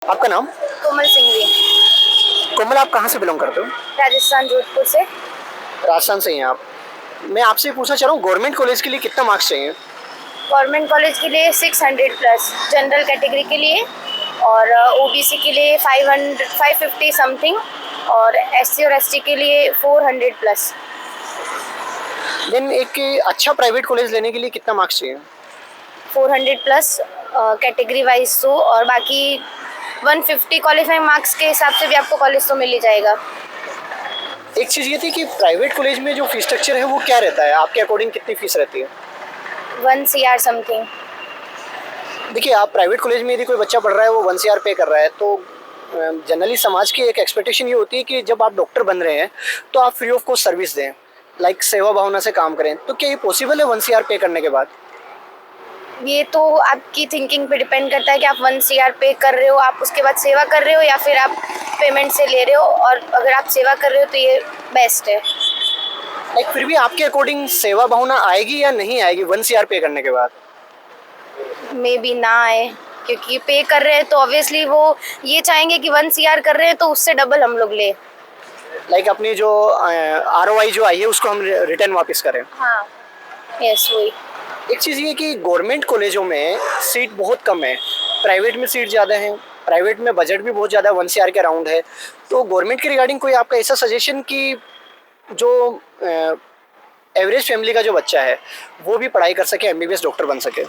आपका नाम? कोमल सिंघवी। कोमल, आप कहाँ से बिलोंग करते हो? राजस्थान, जोधपुर से। राजस्थान से हैं आप। मैं आपसे पूछना चाह रहा हूँ, गवर्नमेंट कॉलेज के लिए कितना मार्क्स चाहिए? गवर्नमेंट कॉलेज के लिए 600 प्लस, जनरल कैटेगरी के लिए, और ओबीसी के लिए 500 550 समथिंग, और एससी और एसटी के लिए 400 प्लस। देन एक अच्छा प्राइवेट कॉलेज लेने के लिए कितना मार्क्स चाहिए? 400 प्लस कैटेगरी वाइज तो, और बाकी 150 क्वालिफाइंग मार्क्स के हिसाब से भी आपको कॉलेज तो मिल ही जाएगा। एक चीज़ ये थी कि प्राइवेट कॉलेज में जो फीस स्ट्रक्चर है वो क्या रहता है, आपके अकॉर्डिंग कितनी फीस रहती है? 1 CR समथिंग। देखिए, आप प्राइवेट कॉलेज में यदि कोई बच्चा पढ़ रहा है वो 1 CR पे कर रहा है, तो जनरली समाज की एक एक्सपेक्टेशन ये होती है कि जब आप डॉक्टर बन रहे हैं तो आप फ्री ऑफ कॉस्ट सर्विस दें, लाइक सेवा भावना से काम करें। तो क्या ये पॉसिबल है 1 CR पे करने के बाद? ये तो आपकी थिंकिंग पे डिपेंड करता है कि आप 1 CR पे कर रहे हो, आप उसके बाद सेवा कर रहे हो, या फिर आप पेमेंट से ले रहे हो। और अगर आप सेवा कर रहे हो तो ये बेस्ट है। लाइक फिर भी आपके अकॉर्डिंग सेवा भावना आएगी या नहीं आएगी 1 CR पे करने के बाद? मे बी ना आए, क्योंकि पे कर रहे हैं तो ऑब्वियसली वो ये चाहेंगे कि 1 CR कर रहे हैं तो उससे डबल हम लोग ले। लाइक अपनी जो ROI जो आई है उसको हम रिटर्न वापस करें। हाँ, यस वही। एक चीज़ ये कि गवर्नमेंट कॉलेजों में सीट बहुत कम है, प्राइवेट में सीट ज़्यादा है। प्राइवेट में बजट भी बहुत ज़्यादा 1 CR के अराउंड है। तो गवर्नमेंट के रिगार्डिंग कोई आपका ऐसा सजेशन कि जो एवरेज फैमिली का जो बच्चा है वो भी पढ़ाई कर सके, MBBS डॉक्टर बन सके?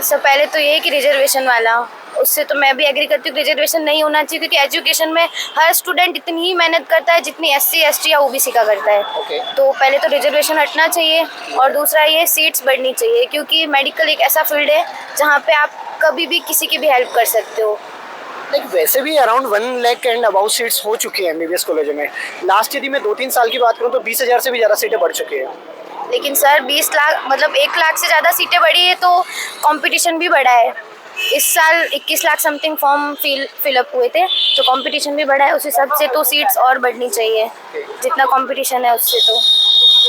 सब पहले तो ये है कि रिजर्वेशन वाला, उससे तो मैं भी एग्री करती हूँ कि रिजर्वेशन नहीं होना चाहिए, क्योंकि एजुकेशन में हर स्टूडेंट इतनी ही मेहनत करता है जितनी SC ST या OBC का करता है। ओके। तो पहले तो रिजर्वेशन हटना चाहिए, और दूसरा ये सीट्स बढ़नी चाहिए, क्योंकि मेडिकल एक ऐसा फील्ड है जहाँ पे आप कभी भी किसी की भी हेल्प कर सकते हो। लाइक वैसे भी around 1 lakh and about seats हो चुकी हैं MBBS कॉलेजों में। लास्ट यदि मैं 2-3 साल की बात करूँ तो 20,000 से भी ज़्यादा सीटें बढ़ चुकी हैं। लेकिन सर 20 लाख मतलब 1 लाख से ज़्यादा सीटें बढ़ी है तो कंपटीशन भी बढ़ा है। इस साल 21 लाख समथिंग फॉर्म फिलअप हुए थे, तो कंपटीशन भी बढ़ा है उस हिसाब से, तो सीट्स और बढ़नी चाहिए जितना कंपटीशन है उससे। तो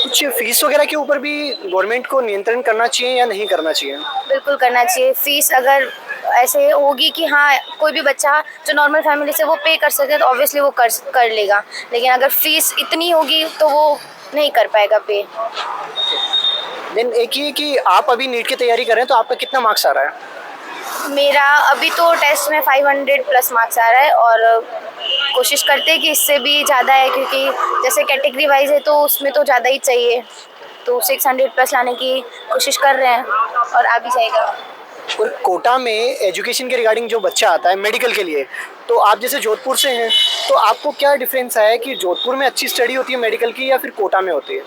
कुछ फीस वगैरह के ऊपर भी गवर्नमेंट को नियंत्रण करना चाहिए या नहीं करना चाहिए? बिल्कुल करना चाहिए। फीस अगर ऐसे होगी कि हाँ कोई भी बच्चा जो नॉर्मल फैमिली से वो पे कर सके तो ऑब्वियसली वो कर लेगा, लेकिन अगर फीस इतनी होगी तो वो नहीं कर पाएगा पे। देन एक ये कि आप अभी नीट की तैयारी कर रहे हैं तो आपका कितना मार्क्स आ रहा है? मेरा अभी तो टेस्ट में 500 प्लस मार्क्स आ रहा है, और कोशिश करते हैं कि इससे भी ज़्यादा है, क्योंकि जैसे कैटेगरी वाइज है तो उसमें तो ज़्यादा ही चाहिए। तो 600 प्लस लाने की कोशिश कर रहे हैं, और आ भी जाएगा। और कोटा में एजुकेशन के रिगार्डिंग जो बच्चा आता है मेडिकल के लिए, तो आप जैसे जोधपुर से हैं, तो आपको क्या डिफरेंस है कि जोधपुर में अच्छी स्टडी होती है मेडिकल की या फिर कोटा में होती है?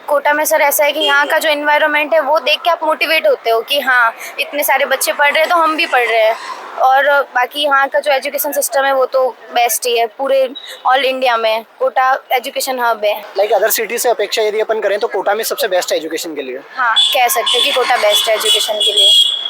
कोटा में सर ऐसा है कि यहाँ का जो एनवायरनमेंट है वो देख के आप मोटिवेट होते हो कि हाँ इतने सारे बच्चे पढ़ रहे हैं तो हम भी पढ़ रहे हैं। और बाकी यहाँ का जो एजुकेशन सिस्टम है वो तो बेस्ट ही है पूरे ऑल इंडिया में। कोटा एजुकेशन हब है। लाइक अदर सिटी से अपेक्षा यदि अपन करें तो कोटा में सबसे बेस्ट है एजुकेशन के लिए। हाँ, कह सकते हैं कि कोटा बेस्ट है एजुकेशन के लिए।